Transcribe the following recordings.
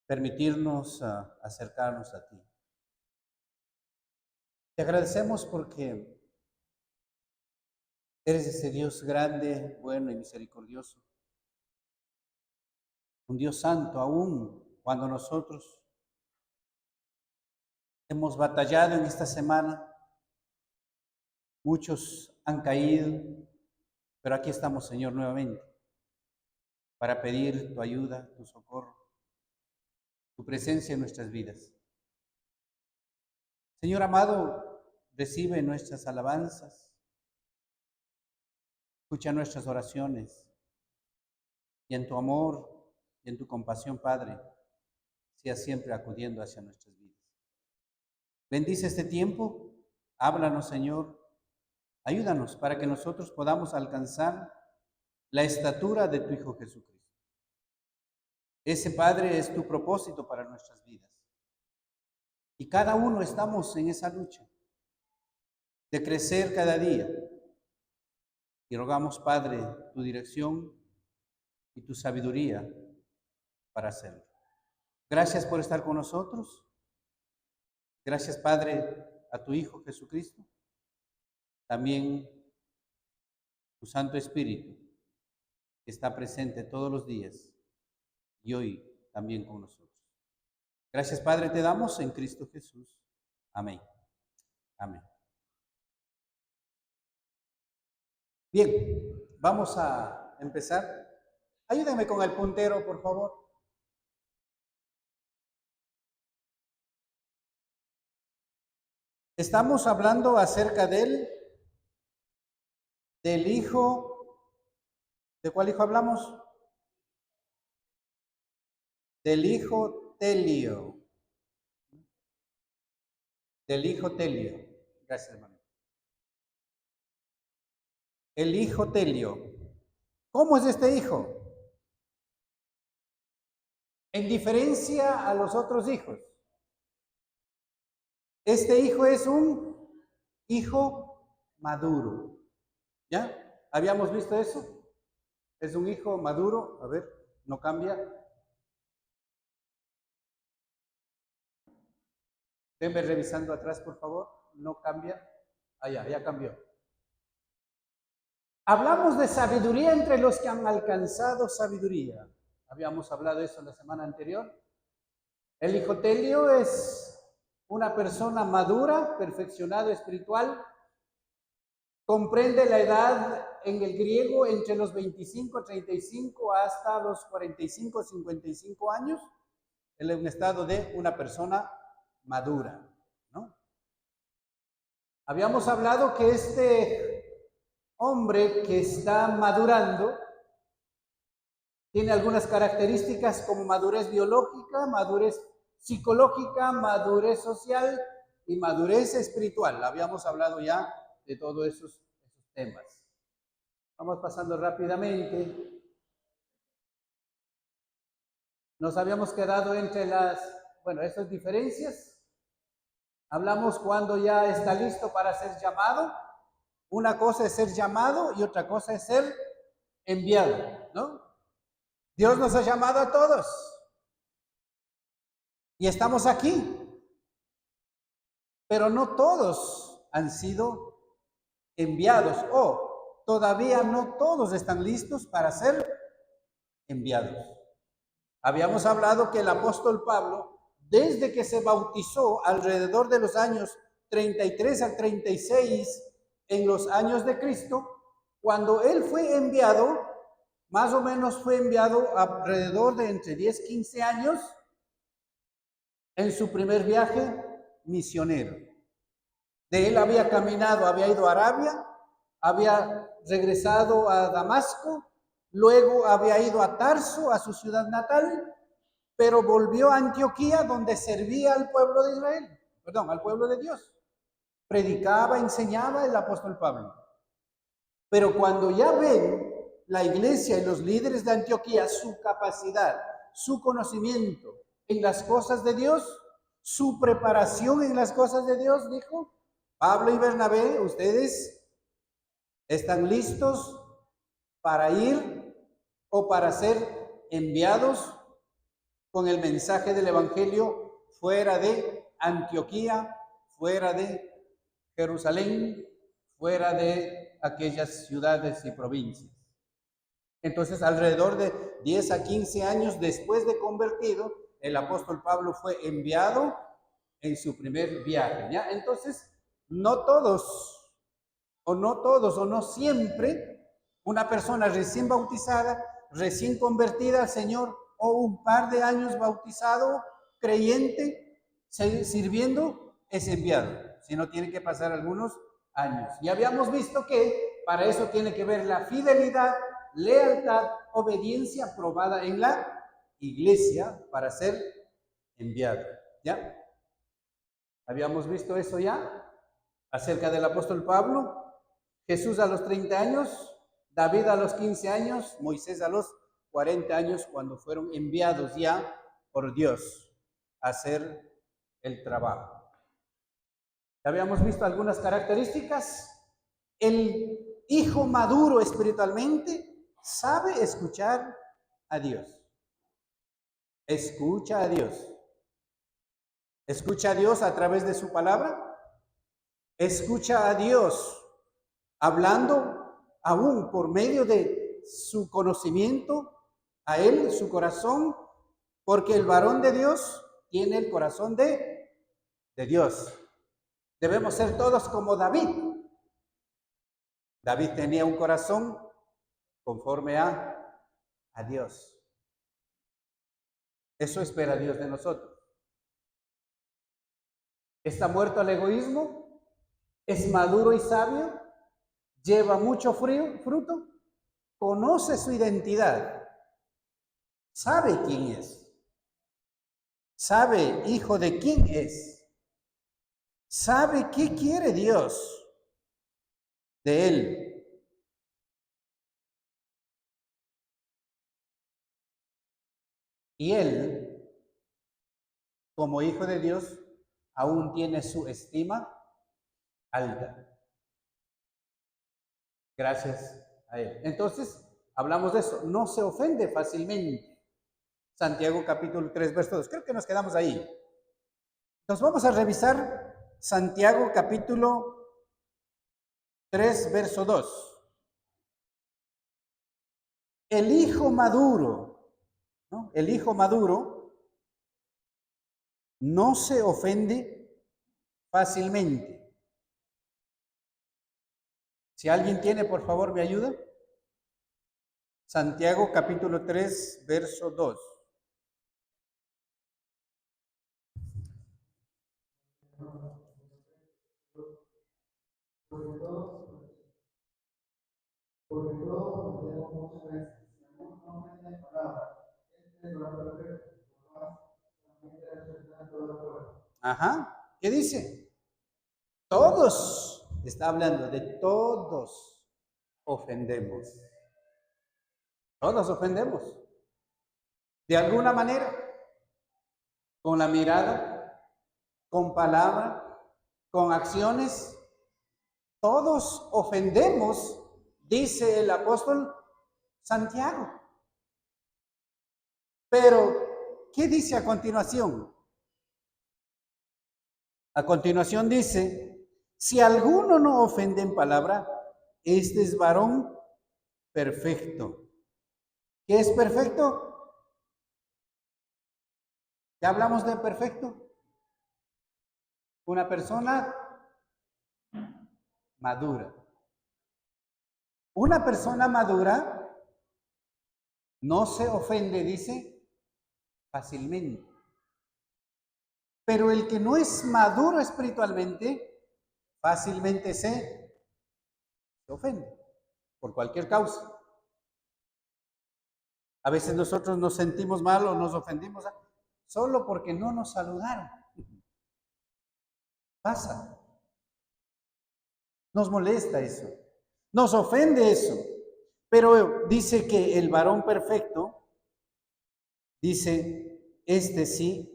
permitirnos acercarnos a ti. Te agradecemos porque eres ese Dios grande, bueno y misericordioso. Un Dios santo, aún cuando nosotros hemos batallado en esta semana. Muchos han caído, pero aquí estamos, Señor, nuevamente, para pedir tu ayuda, tu socorro, tu presencia en nuestras vidas. Señor amado, recibe nuestras alabanzas, escucha nuestras oraciones, y en tu amor y en tu compasión, Padre, sea siempre acudiendo hacia nuestras vidas. Bendice este tiempo, háblanos, Señor, ayúdanos para que nosotros podamos alcanzar la estatura de tu Hijo Jesucristo. Ese, Padre, es tu propósito para nuestras vidas. Y cada uno estamos en esa lucha de crecer cada día. Y rogamos, Padre, tu dirección y tu sabiduría para hacerlo. Gracias por estar con nosotros. Gracias, Padre, a tu Hijo Jesucristo. También tu Santo Espíritu, que está presente todos los días y hoy también con nosotros. Gracias, Padre, te damos en Cristo Jesús. Amén. Amén. Bien, vamos a empezar. Ayúdenme con el puntero, por favor. Estamos hablando acerca del hijo. ¿De cuál hijo hablamos? Del hijo Telio. Del hijo Telio. Gracias, hermano. El hijo Telio. ¿Cómo es este hijo? En diferencia a los otros hijos. Este hijo es un hijo maduro. ¿Ya? ¿Habíamos visto eso? Es un hijo maduro. A ver, no cambia. Denme revisando atrás, por favor. No cambia. Ya cambió. Hablamos de sabiduría entre los que han alcanzado sabiduría. Habíamos hablado de eso la semana anterior. El hijo Telio es una persona madura, perfeccionado espiritual. Comprende la edad en el griego entre los 25, 35 hasta los 45, 55 años. Él es un estado de una persona madura, ¿no? Habíamos hablado que este hombre que está madurando tiene algunas características como madurez biológica, madurez psicológica, madurez social y madurez espiritual. Habíamos hablado ya de todos esos temas. Vamos pasando rápidamente. Nos habíamos quedado entre estas diferencias. Hablamos cuando ya está listo para ser llamado. Una cosa es ser llamado y otra cosa es ser enviado, ¿no? Dios nos ha llamado a todos. Y estamos aquí. Pero no todos han sido enviados o todavía no todos están listos para ser enviados. Habíamos hablado que el apóstol Pablo, desde que se bautizó alrededor de los años 33 al 36, en los años de Cristo, cuando él fue enviado, más o menos fue enviado alrededor de entre 10 y 15 años en su primer viaje misionero. De él había caminado, había ido a Arabia, había regresado a Damasco, luego había ido a Tarso, a su ciudad natal, pero volvió a Antioquía, donde servía al pueblo de Israel, al pueblo de Dios. Predicaba, enseñaba el apóstol Pablo. Pero cuando ya ven la iglesia y los líderes de Antioquía su capacidad, su conocimiento en las cosas de Dios, su preparación en las cosas de Dios, dijo, Pablo y Bernabé, ustedes están listos para ir o para ser enviados con el mensaje del Evangelio fuera de Antioquía, fuera de Jerusalén, fuera de aquellas ciudades y provincias. Entonces, alrededor de 10 a 15 años después de convertido, el apóstol Pablo fue enviado en su primer viaje, ¿ya? Entonces, no todos, o no siempre, una persona recién bautizada, recién convertida al Señor, o un par de años bautizado, creyente, sirviendo, es enviado, sino tiene que pasar algunos años. Y habíamos visto que para eso tiene que ver la fidelidad, lealtad, obediencia probada en la iglesia para ser enviado. ¿Ya? Habíamos visto eso ya acerca del apóstol Pablo. Jesús a los 30 años, David a los 15 años, Moisés a los 40 años, cuando fueron enviados ya por Dios a hacer el trabajo. Habíamos visto algunas características. El hijo maduro espiritualmente sabe escuchar a Dios. Escucha a Dios. Escucha a Dios a través de su palabra. Escucha a Dios hablando aún por medio de su conocimiento, a Él, su corazón, porque el varón de Dios tiene el corazón de Dios. Debemos ser todos como David. David tenía un corazón conforme a Dios. Eso espera Dios de nosotros. Está muerto al egoísmo, es maduro y sabio, lleva mucho fruto, conoce su identidad, sabe quién es, sabe hijo de quién es, sabe qué quiere Dios de él. Y él, como hijo de Dios, aún tiene su estima alta. Gracias a él. Entonces, hablamos de eso. No se ofende fácilmente. Santiago capítulo 3, verso 2. Creo que nos quedamos ahí. Entonces vamos a revisar Santiago capítulo 3, verso 2. El hijo maduro, ¿no? El hijo maduro no se ofende fácilmente. Si alguien tiene, por favor, ¿me ayuda? Santiago capítulo 3, verso 2. Porque todos tenemos muchas veces, si alguno no ofende palabra, este es lo perfecto, por más también debe respetar todo el pueblo. Ajá, ¿qué dice? Todos, está hablando de todos ofendemos. Todos ofendemos. De alguna manera, con la mirada, con palabra, con acciones, todos ofendemos, dice el apóstol Santiago. Pero, ¿qué dice a continuación? A continuación dice, si alguno no ofende en palabra, este es varón perfecto. ¿Qué es perfecto? ¿Ya hablamos de perfecto? Una persona madura. Una persona madura no se ofende, dice, fácilmente. Pero el que no es maduro espiritualmente, fácilmente se ofende por cualquier causa. A veces nosotros nos sentimos mal o nos ofendimos solo porque no nos saludaron. Pasa. Nos molesta eso. Nos ofende eso. Pero dice que el varón perfecto, dice, este sí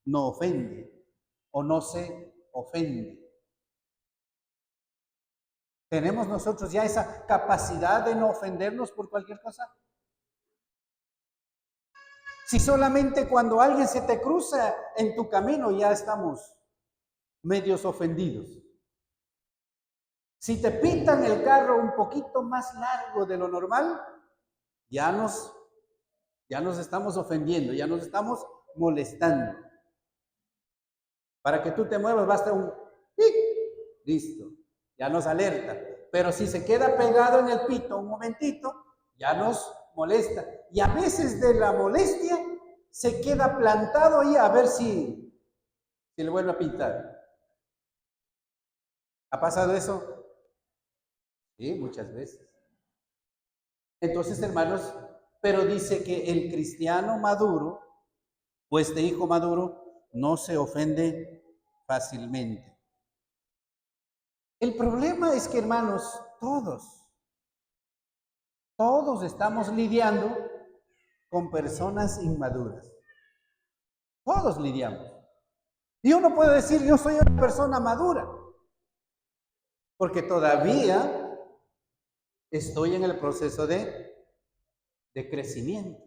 no ofende o no se ofende. ¿Tenemos nosotros ya esa capacidad de no ofendernos por cualquier cosa? Si solamente cuando alguien se te cruza en tu camino ya estamos medios ofendidos. Si te pitan el carro un poquito más largo de lo normal, ya nos, ya nos estamos ofendiendo, ya nos estamos molestando. Para que tú te muevas basta un ¡pic! Listo, ya nos alerta. Pero si se queda pegado en el pito un momentito, ya nos molesta. Y a veces de la molestia se queda plantado ahí a ver si le vuelve a pintar. ¿Ha pasado eso? Sí, muchas veces. Entonces, hermanos, pero dice que el cristiano maduro, o este hijo maduro, no se ofende fácilmente. El problema es que, hermanos, todos estamos lidiando con personas inmaduras. Todos lidiamos. Y uno puede decir, yo soy una persona madura, porque todavía estoy en el proceso de crecimiento.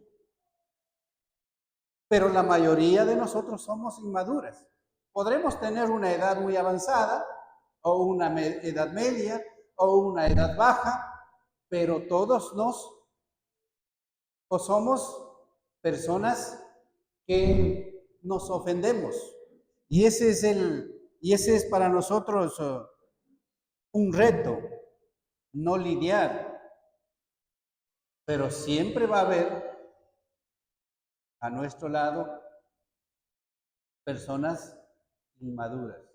Pero la mayoría de nosotros somos inmaduras. Podremos tener una edad muy avanzada, o una edad media, o una edad baja, pero todos o somos personas que nos ofendemos. Y ese es para nosotros un reto, no lidiar. Pero siempre va a haber a nuestro lado personas inmaduras.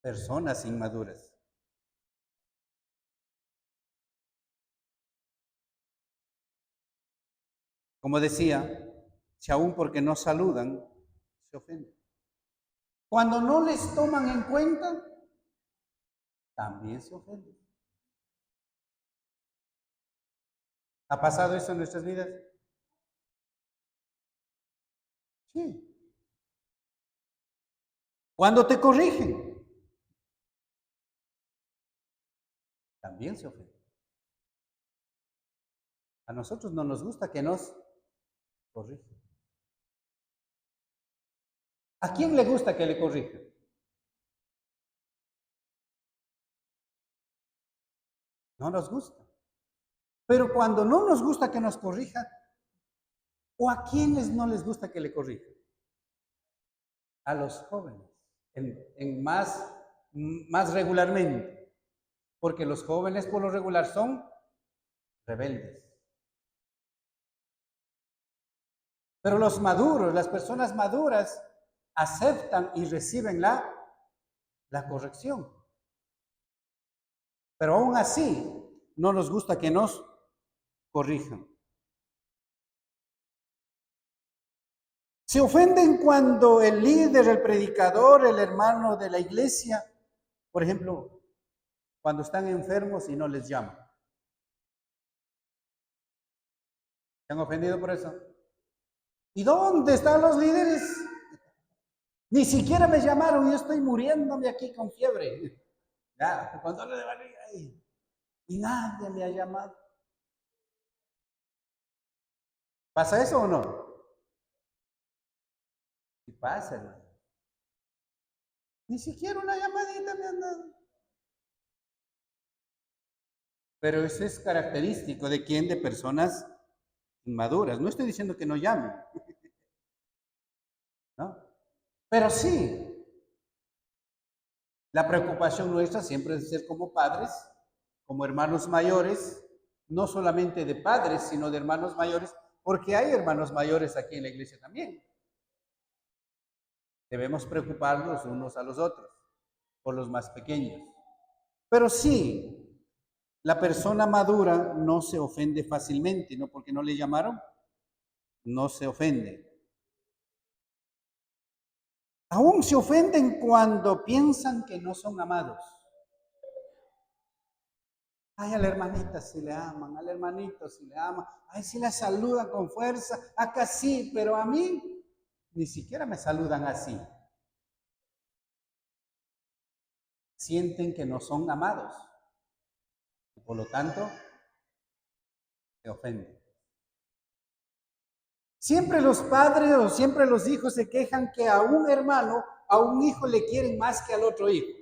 Personas inmaduras. Como decía, si aún porque no saludan, se ofenden. Cuando no les toman en cuenta, también se ofenden. ¿Ha pasado eso en nuestras vidas? Sí. Cuando te corrigen, también se ofenden. A nosotros no nos gusta que nos corrijan. ¿A quién le gusta que le corrijan? No nos gusta. Pero cuando no nos gusta que nos corrijan, ¿o a quiénes no les gusta que le corrijan? A los jóvenes, en más regularmente, porque los jóvenes por lo regular son rebeldes. Pero los maduros, las personas maduras, aceptan y reciben la corrección. Pero aún así, no nos gusta que nos corrijan. Se ofenden cuando el líder, el predicador, el hermano de la iglesia, por ejemplo, cuando están enfermos y no les llaman. ¿Se han ofendido por eso? ¿Y dónde están los líderes? Ni siquiera me llamaron, yo estoy muriéndome aquí con fiebre. Ya, con dolor de barriga ahí. Y nadie me ha llamado. ¿Pasa eso o no? Sí pasa, hermano. Ni siquiera una llamadita me han dado. Pero eso es característico de quién, de personas inmaduras. No estoy diciendo que no llamen, ¿no? Pero sí, la preocupación nuestra siempre es ser como padres, como hermanos mayores, no solamente de padres, sino de hermanos mayores, porque hay hermanos mayores aquí en la iglesia también. Debemos preocuparnos unos a los otros, por los más pequeños. Pero sí, la persona madura no se ofende fácilmente, no porque no le llamaron, no se ofende. Aún se ofenden cuando piensan que no son amados. Ay, a la hermanita si le aman, al hermanito si le aman, ay, si la saludan con fuerza, acá sí, pero a mí ni siquiera me saludan así. Sienten que no son amados. Y por lo tanto, se ofende. Siempre los padres o siempre los hijos se quejan que a un hermano, a un hijo le quieren más que al otro hijo.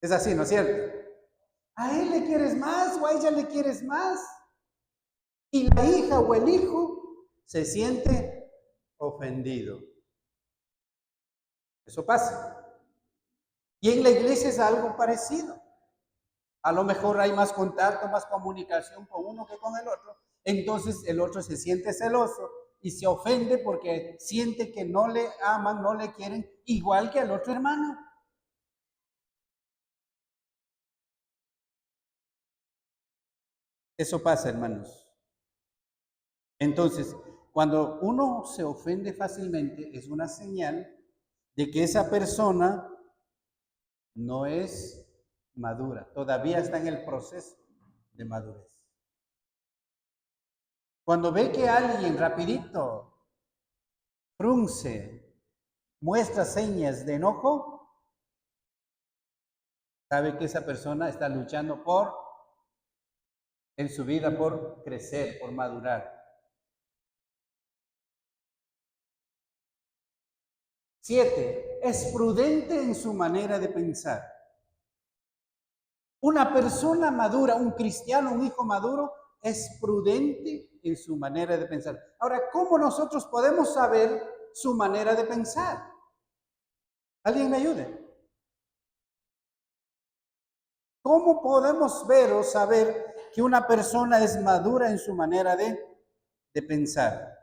Es así, ¿no es cierto? A él le quieres más o a ella le quieres más. Y la hija o el hijo se siente ofendido. Eso pasa. Y en la iglesia es algo parecido. A lo mejor hay más contacto, más comunicación con uno que con el otro. Entonces el otro se siente celoso y se ofende porque siente que no le aman, no le quieren, igual que al otro hermano. Eso pasa, hermanos. Entonces, cuando uno se ofende fácilmente, es una señal de que esa persona no es madura, todavía está en el proceso de madurez. Cuando ve que alguien rapidito frunce, muestra señas de enojo, sabe que esa persona está luchando en su vida, por crecer, por madurar. 7, es prudente en su manera de pensar. Una persona madura, un cristiano, un hijo maduro, es prudente en su manera de pensar. Ahora, ¿cómo nosotros podemos saber su manera de pensar? ¿Alguien me ayude? ¿Cómo podemos ver o saber que una persona es madura en su manera de pensar?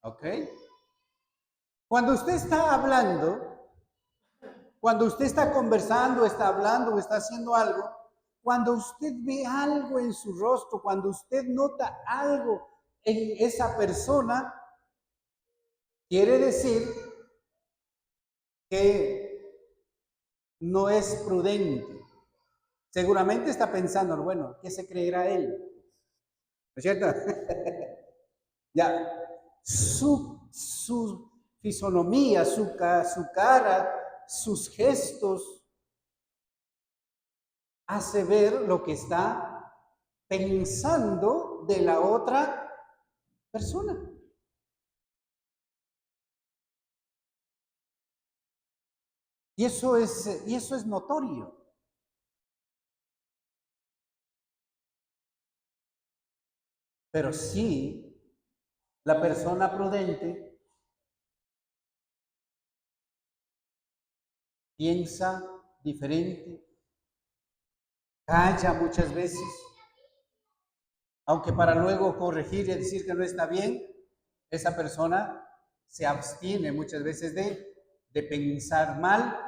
¿Ok? Cuando usted está hablando, cuando usted está conversando, está hablando o está haciendo algo, cuando usted ve algo en su rostro, cuando usted nota algo en esa persona, quiere decir que no es prudente. Seguramente está pensando, bueno, ¿qué se creerá él? ¿No es cierto? Ya, su fisonomía, su cara, sus gestos, hace ver lo que está pensando de la otra persona. Y eso es notorio. Pero sí, la persona prudente piensa diferente, calla muchas veces, aunque para luego corregir y decir que no está bien, esa persona se abstiene muchas veces de pensar mal,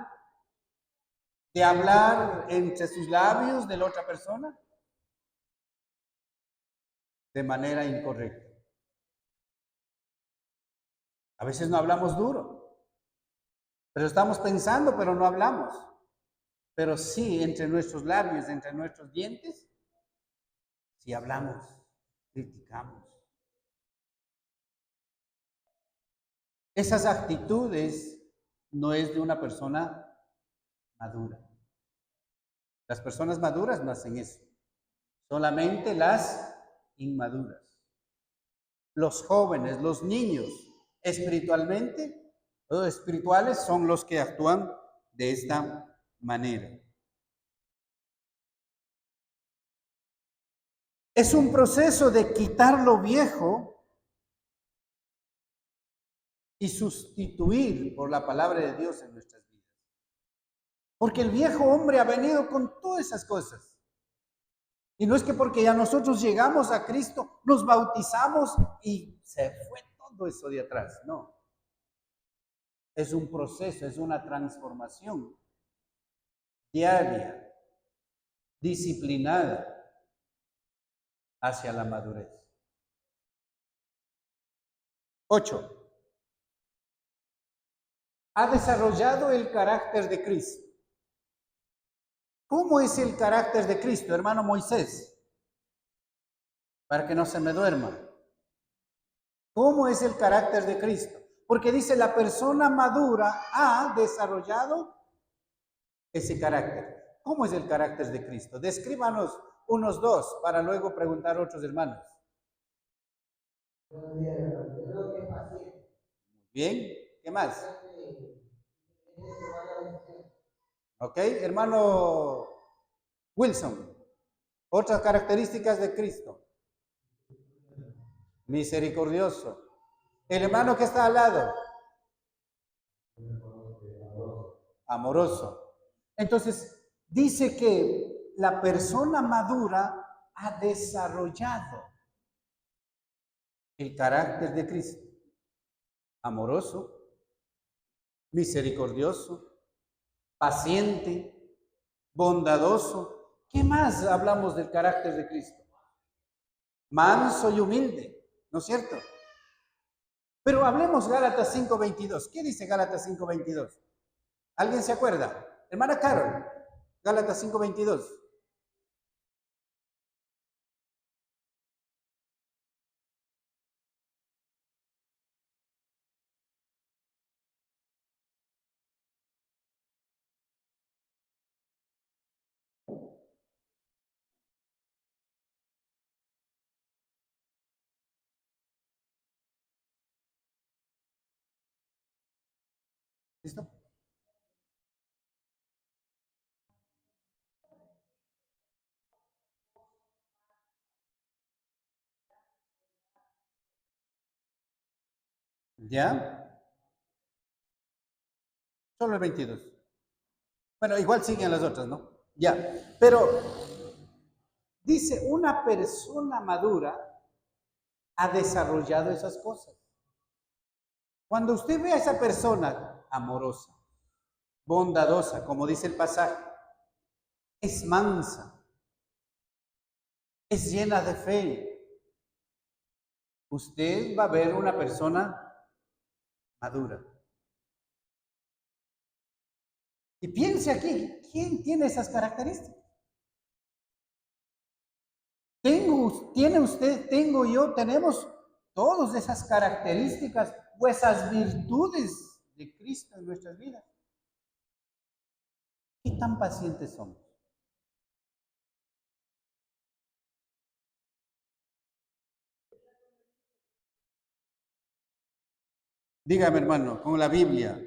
de hablar entre sus labios de la otra persona de manera incorrecta. A veces no hablamos duro, pero estamos pensando, pero no hablamos. Pero sí, entre nuestros labios, entre nuestros dientes, sí hablamos, criticamos. Esas actitudes no es de una persona madura. Las personas maduras no hacen eso. Solamente las inmaduras. Los jóvenes, los niños, espiritualmente o espirituales son los que actúan de esta manera. Es un proceso de quitar lo viejo y sustituir por la palabra de Dios en nuestras vidas. Porque el viejo hombre ha venido con todas esas cosas. Y no es que porque ya nosotros llegamos a Cristo, nos bautizamos y se fue todo eso de atrás. No. Es un proceso, es una transformación diaria, disciplinada hacia la madurez. 8. ha desarrollado el carácter de Cristo. ¿Cómo es el carácter de Cristo, hermano Moisés? Para que no se me duerma. ¿Cómo es el carácter de Cristo? Porque dice, la persona madura ha desarrollado ese carácter. ¿Cómo es el carácter de Cristo? Descríbanos unos dos para luego preguntar a otros hermanos. Bien, ¿qué más? Ok, hermano Wilson, otras características de Cristo. Misericordioso. El hermano que está al lado. Amoroso. Entonces, dice que la persona madura ha desarrollado el carácter de Cristo. Amoroso, misericordioso, paciente, bondadoso. ¿Qué más hablamos del carácter de Cristo? Manso y humilde, ¿no es cierto? Pero hablemos Gálatas 5:22. ¿Qué dice Gálatas 5:22? ¿Alguien se acuerda? Hermana Carol, Gálatas 5:22. ¿Listo? ¿Ya? Solo el 22. Bueno, igual siguen las otras, ¿no? Ya. Pero dice, una persona madura ha desarrollado esas cosas. Cuando usted ve a esa persona amorosa, bondadosa, como dice el pasaje, es mansa, es llena de fe, usted va a ver una persona madura. Y piense aquí, ¿quién tiene esas características? Tiene usted, tengo yo, tenemos todas esas características o esas virtudes de Cristo en nuestras vidas. ¿Qué tan pacientes somos? Dígame, hermano, con la Biblia.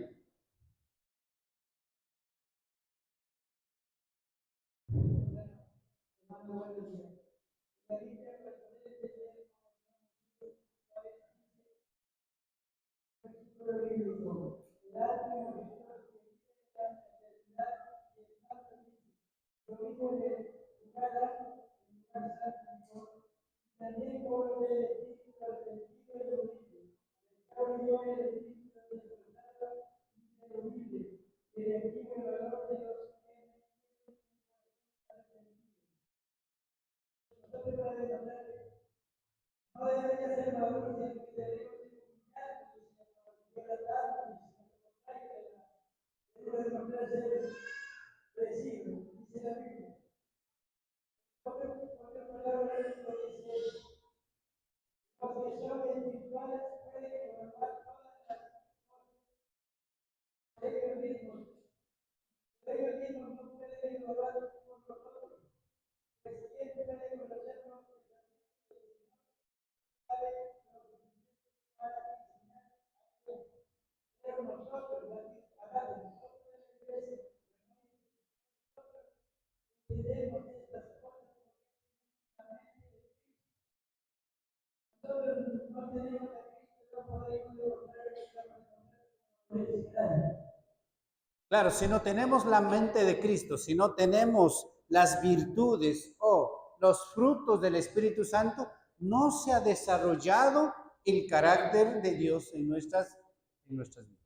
Claro, si no tenemos la mente de Cristo, si no tenemos las virtudes o los frutos del Espíritu Santo, no se ha desarrollado el carácter de Dios en nuestras vidas.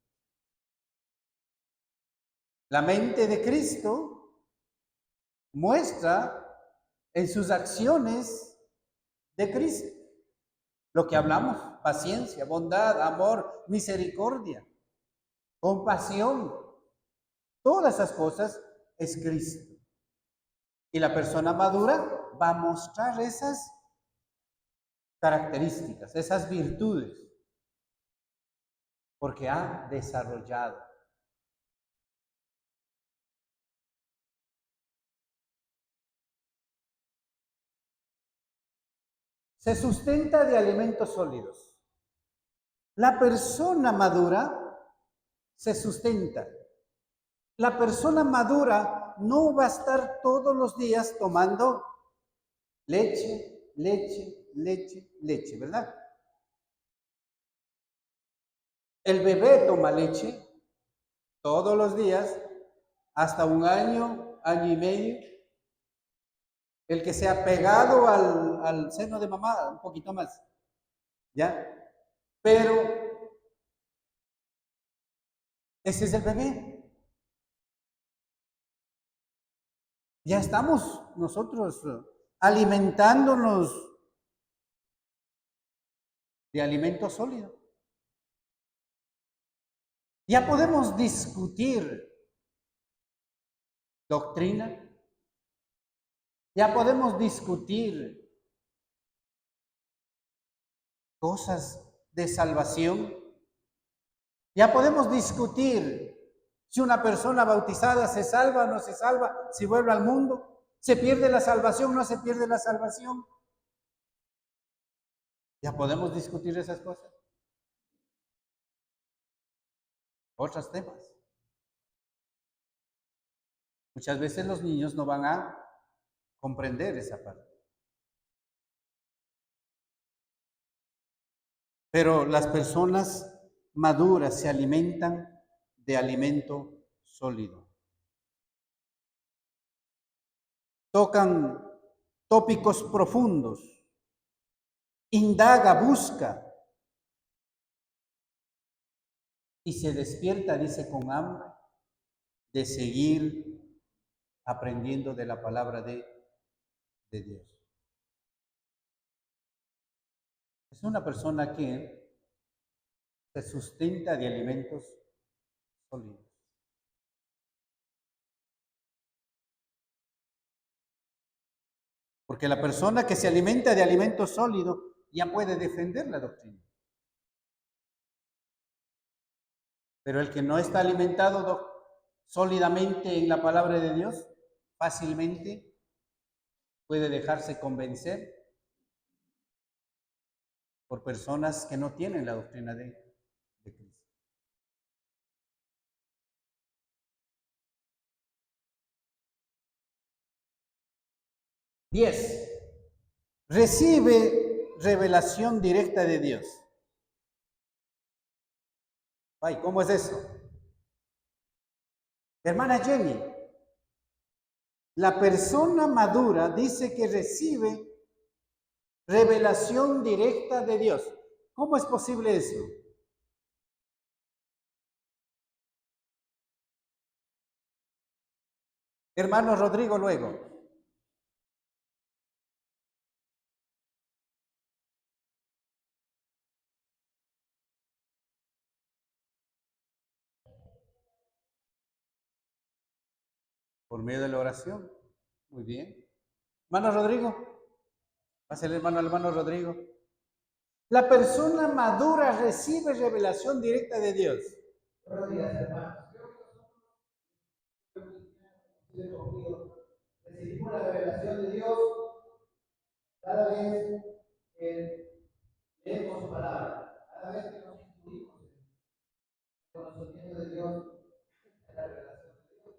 La mente de Cristo muestra en sus acciones de Cristo lo que hablamos: paciencia, bondad, amor, misericordia. compasión. Todas esas cosas es Cristo. Y la persona madura va a mostrar esas características, esas virtudes, porque ha desarrollado. Se sustenta de alimentos sólidos. La persona madura se sustenta. La persona madura no va a estar todos los días tomando leche, leche, leche, leche, ¿verdad? El bebé toma leche todos los días, hasta un año, año y medio. El que se ha pegado al seno de mamá, un poquito más, ¿ya? Pero ese es el bebé. Ya estamos nosotros alimentándonos de alimento sólido. Ya podemos discutir doctrina, ya podemos discutir cosas de salvación, ya podemos discutir si una persona bautizada se salva o no se salva, si vuelve al mundo, se pierde la salvación o no se pierde la salvación. Ya podemos discutir esas cosas. Otros temas. Muchas veces los niños no van a comprender esa parte. Pero las personas maduras se alimentan de alimento sólido. Tocan tópicos profundos, indaga, busca y se despierta, dice, con hambre de seguir aprendiendo de la palabra de Dios. Es una persona que se sustenta de alimentos sólidos. Porque la persona que se alimenta de alimento sólido ya puede defender la doctrina. Pero el que no está alimentado sólidamente en la palabra de Dios, fácilmente puede dejarse convencer por personas que no tienen la doctrina de Cristo. Diez. Recibe revelación directa de Dios. Ay, ¿cómo es eso? Hermana Jenny, la persona madura dice que recibe revelación directa de Dios. ¿Cómo es posible eso? Hermano Rodrigo, luego. Por medio de la oración. Muy bien. Hermano Rodrigo. Pásale hermano al hermano Rodrigo. La persona madura recibe revelación directa de Dios. Buenos días, hermanos. Recibimos la revelación de Dios cada vez que leemos su palabra, cada vez que nos instruimos en el conocimiento de Dios, en la revelación de Dios.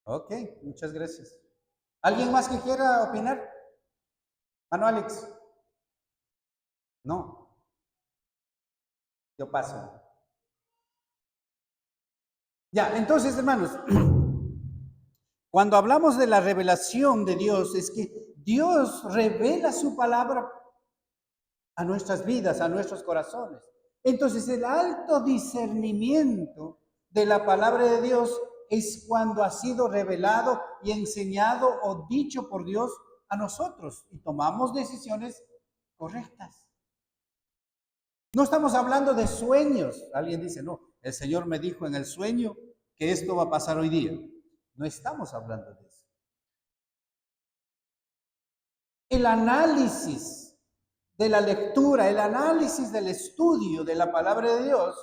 Ok, muchas gracias. ¿Alguien más que quiera opinar? Mano Alex. No. Yo paso. Ya, entonces, hermanos, cuando hablamos de la revelación de Dios, es que Dios revela su palabra a nuestras vidas, a nuestros corazones. Entonces, el alto discernimiento de la palabra de Dios es cuando ha sido revelado y enseñado o dicho por Dios a nosotros y tomamos decisiones correctas. No estamos hablando de sueños. Alguien dice, no, el Señor me dijo en el sueño que esto va a pasar hoy día. No estamos hablando de eso. El análisis de la lectura, el análisis del estudio de la palabra de Dios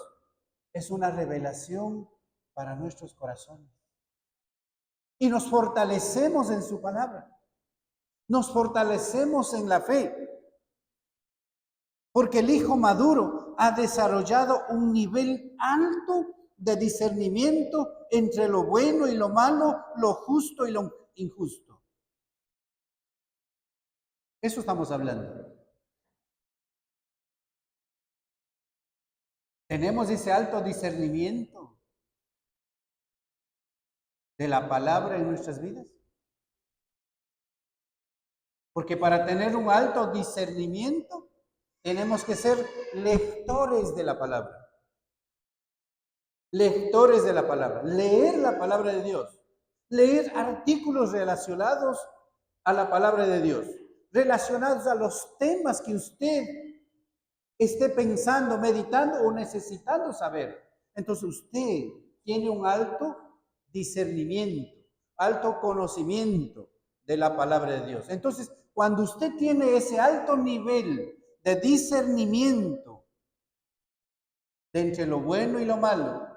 es una revelación para nuestros corazones. Y nos fortalecemos en su palabra. Nos fortalecemos en la fe. Porque el hijo maduro ha desarrollado un nivel alto de discernimiento entre lo bueno y lo malo, lo justo y lo injusto. Eso estamos hablando. Tenemos ese alto discernimiento de la palabra en nuestras vidas. Porque para tener un alto discernimiento tenemos que ser lectores de la palabra. Lectores de la palabra. Leer la palabra de Dios. Leer artículos relacionados a la palabra de Dios. Relacionados a los temas que usted esté pensando, meditando o necesitando saber. Entonces usted tiene un alto discernimiento, alto conocimiento de la palabra de Dios. Entonces, cuando usted tiene ese alto nivel de discernimiento de entre lo bueno y lo malo,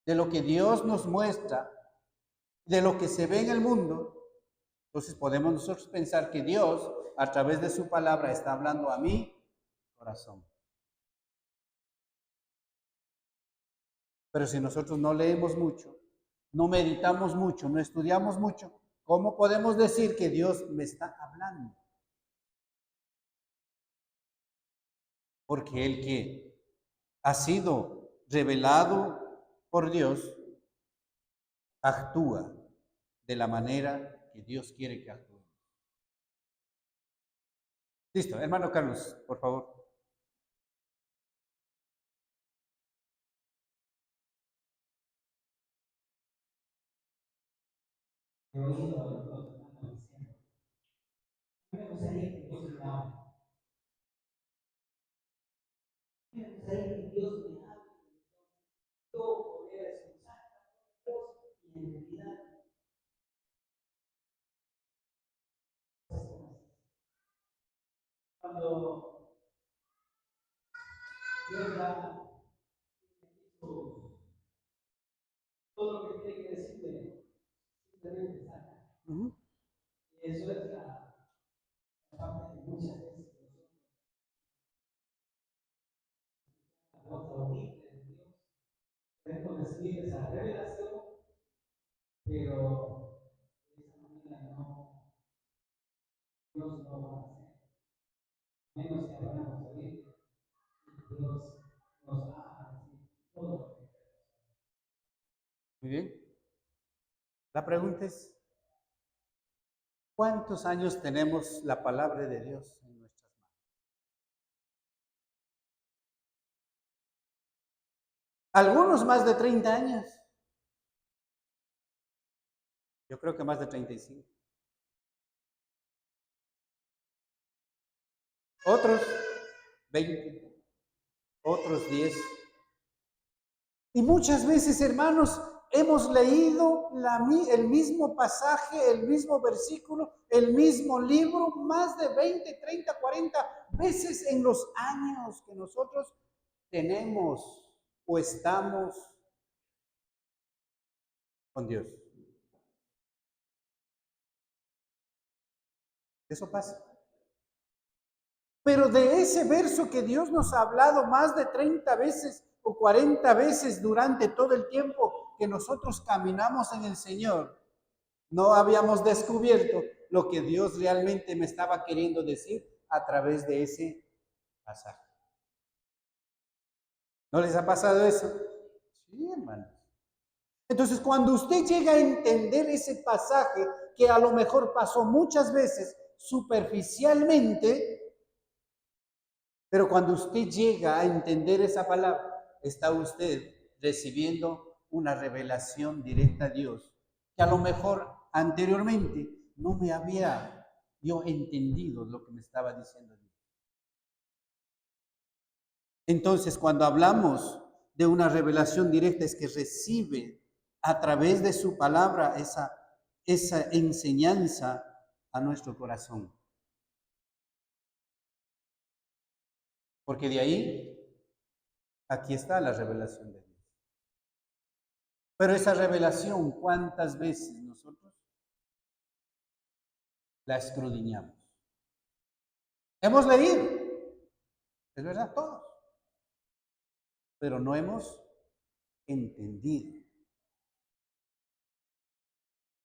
de lo que Dios nos muestra, de lo que se ve en el mundo, entonces podemos nosotros pensar que Dios, a través de su palabra, está hablando a mi corazón. Pero si nosotros no leemos mucho, no meditamos mucho, no estudiamos mucho, ¿cómo podemos decir que Dios me está hablando? Porque el que ha sido revelado por Dios actúa de la manera que Dios quiere que actúe. Listo, hermano Carlos, por favor. Me gustaría que Dios me hable. Me gustaría que Dios me hable. Yo poder escuchar a Dios y en realidad cuando Dios ya hizo todo lo que tiene que decirte, simplemente saca. Y eso es la parte que muchas veces nosotros, la voz audible de Dios, podemos recibir esa revelación, pero de esa manera no, Dios no va a hacer. Menos que hablamos de Biblia, Dios nos va a decir todo lo que queremos. Muy bien. La pregunta es, ¿cuántos años tenemos la palabra de Dios en nuestras manos? Algunos más de 30 años. Yo creo que más de 35. Otros 20, otros 10. Y muchas veces, hermanos, hemos leído el mismo pasaje, el mismo versículo, el mismo libro, más de 20, 30, 40 veces en los años que nosotros tenemos o estamos con Dios. Eso pasa. Pero de ese verso que Dios nos ha hablado más de 30 veces o 40 veces durante todo el tiempo que nosotros caminamos en el Señor, no habíamos descubierto lo que Dios realmente me estaba queriendo decir a través de ese pasaje. ¿No les ha pasado eso? Sí, hermanos. Entonces, cuando usted llega a entender ese pasaje, que a lo mejor pasó muchas veces superficialmente, pero cuando usted llega a entender esa palabra, está usted recibiendo una revelación directa a Dios, que a lo mejor anteriormente no me había yo entendido lo que me estaba diciendo Dios. Entonces, cuando hablamos de una revelación directa, es que recibe a través de su palabra esa enseñanza a nuestro corazón. Porque de ahí, aquí está la revelación de Dios. Pero esa revelación, ¿cuántas veces nosotros la escudriñamos? Hemos leído, es verdad, todos, pero no hemos entendido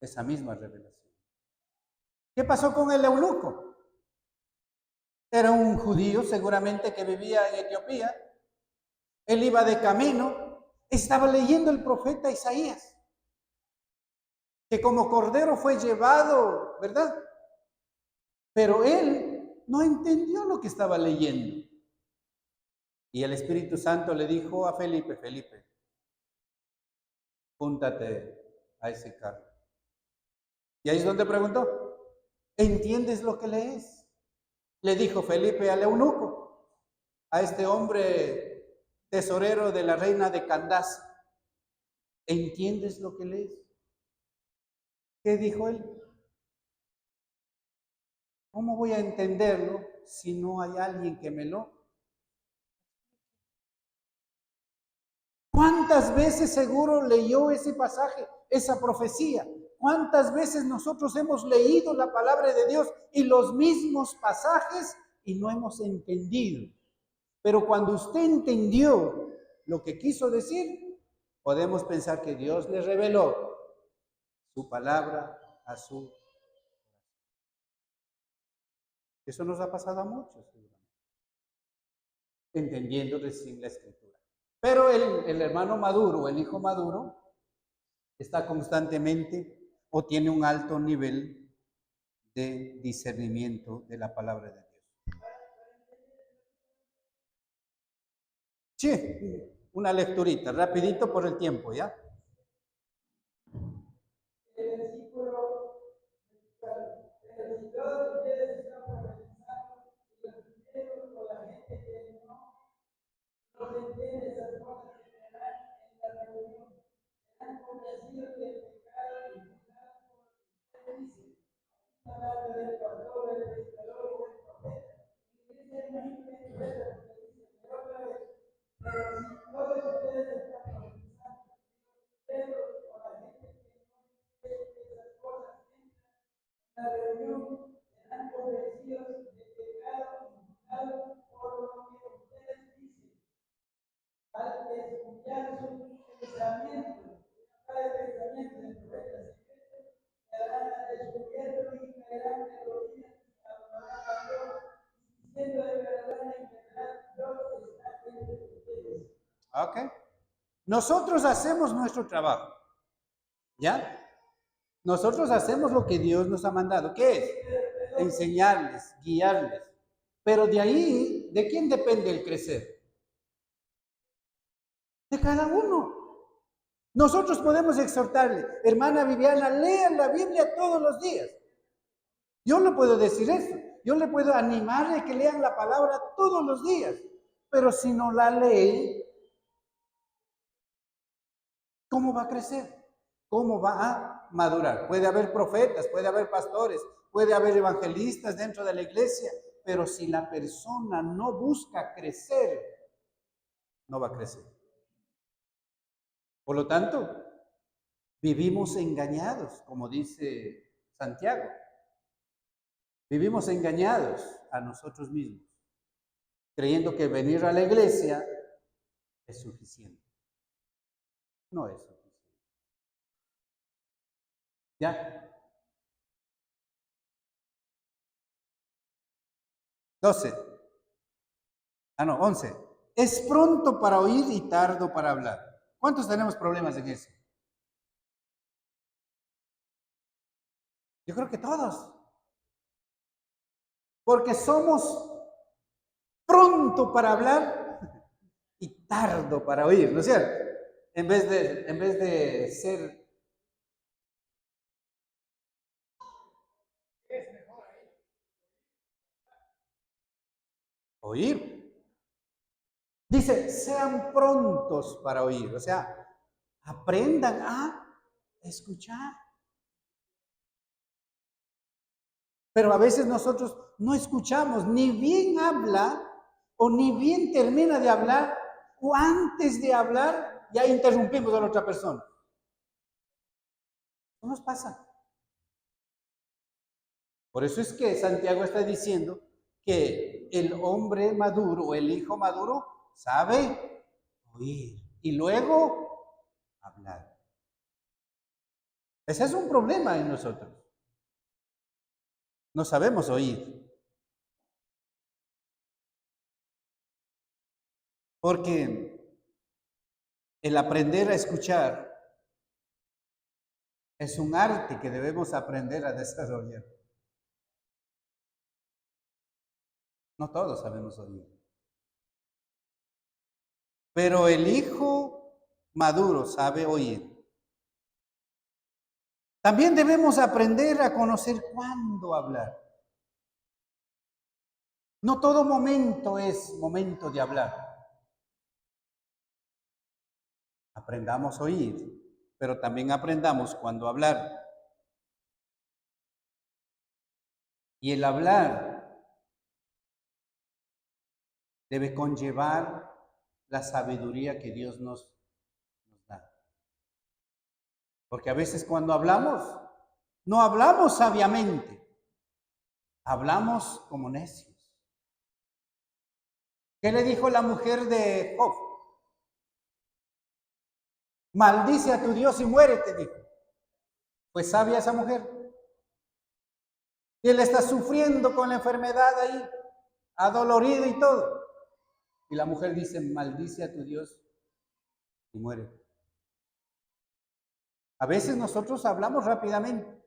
esa misma revelación. ¿Qué pasó con el eunuco? Era un judío seguramente que vivía en Etiopía. Él iba de camino, estaba leyendo el profeta Isaías, que como cordero fue llevado, ¿verdad? Pero él no entendió lo que estaba leyendo. Y el Espíritu Santo le dijo a Felipe, Felipe, júntate a ese carro. Y ahí es donde preguntó, ¿entiendes lo que lees? Le dijo Felipe al eunuco, a este hombre tesorero de la reina de Candace, ¿entiendes lo que lees? ¿Qué dijo él? ¿Cómo voy a entenderlo si no hay alguien que me lo? ¿Cuántas veces seguro leyó ese pasaje, esa profecía? ¿Cuántas veces nosotros hemos leído la palabra de Dios y los mismos pasajes y no hemos entendido? Pero cuando usted entendió lo que quiso decir, podemos pensar que Dios le reveló su palabra a su. Eso nos ha pasado a muchos, entendiendo recién la escritura. Pero el hermano maduro, el hijo maduro, está constantemente o tiene un alto nivel de discernimiento de la palabra de Dios. Sí, una lecturita, rapidito por el tiempo, ¿ya? El versículo, pero si todos ustedes están profetizando, y los primeros o la gente que no entiende esas cosas que serán en la reunión, serán convencidos del pecado y juzgados por ustedes dicen, hablando del pastor, del predicador y del profeta. Y dice, imagino que es verdad, porque dice, pero otra vez, pero si todos ustedes están profetizando, pero o la gente que no entiende esas cosas entra en la reunión, serán convencidos de pecado y juzgados por lo que ustedes dicen. Al escuchar su pensamiento, cada pensamiento del profeta secreto, quedarán al descubierto y caerán de rodillas y adorarán a Dios, diciendo de verdad en verdad, Dios está entre ustedes. Ok. Nosotros hacemos nuestro trabajo, ¿ya? Nosotros hacemos lo que Dios nos ha mandado. ¿Qué es? Enseñarles, guiarles. Pero de ahí, ¿de quién depende el crecer? De cada uno. Nosotros podemos exhortarle, hermana Viviana, lea la Biblia todos los días. Yo no puedo decir eso. Yo le puedo animarle a que lean la palabra todos los días. Pero si no la lee, ¿cómo va a crecer? ¿Cómo va a madurar? Puede haber profetas, puede haber pastores, puede haber evangelistas dentro de la iglesia, pero si la persona no busca crecer, no va a crecer. Por lo tanto, vivimos engañados, como dice Santiago. Vivimos engañados a nosotros mismos, creyendo que venir a la iglesia es suficiente. No es suficiente. ¿Ya? 12. 11. Es pronto para oír y tardo para hablar. ¿Cuántos tenemos problemas en eso? Yo creo que todos. Porque somos pronto para hablar y tardo para oír, ¿no es cierto? en vez de ser oír. Dice, sean prontos para oír. O sea, aprendan a escuchar. Pero a veces nosotros no escuchamos, ni bien habla o ni bien termina de hablar, o antes de hablar ya interrumpimos a la otra persona. ¿Qué nos pasa? Por eso es que Santiago está diciendo que el hombre maduro o el hijo maduro sabe oír y luego hablar. Ese es un problema en nosotros. No sabemos oír. Porque el aprender a escuchar es un arte que debemos aprender a desarrollar. No todos sabemos oír. Pero el hijo maduro sabe oír. También debemos aprender a conocer cuándo hablar. No todo momento es momento de hablar. Aprendamos a oír, pero también aprendamos cuándo hablar. Y el hablar debe conllevar la sabiduría que Dios nos da. Porque a veces cuando hablamos, no hablamos sabiamente, hablamos como necios. ¿Qué le dijo la mujer de Job? Maldice a tu Dios y muérete, dijo. Pues sabia esa mujer. Y él está sufriendo con la enfermedad ahí, adolorido y todo. Y la mujer dice, maldice a tu Dios y muérete. A veces nosotros hablamos rápidamente.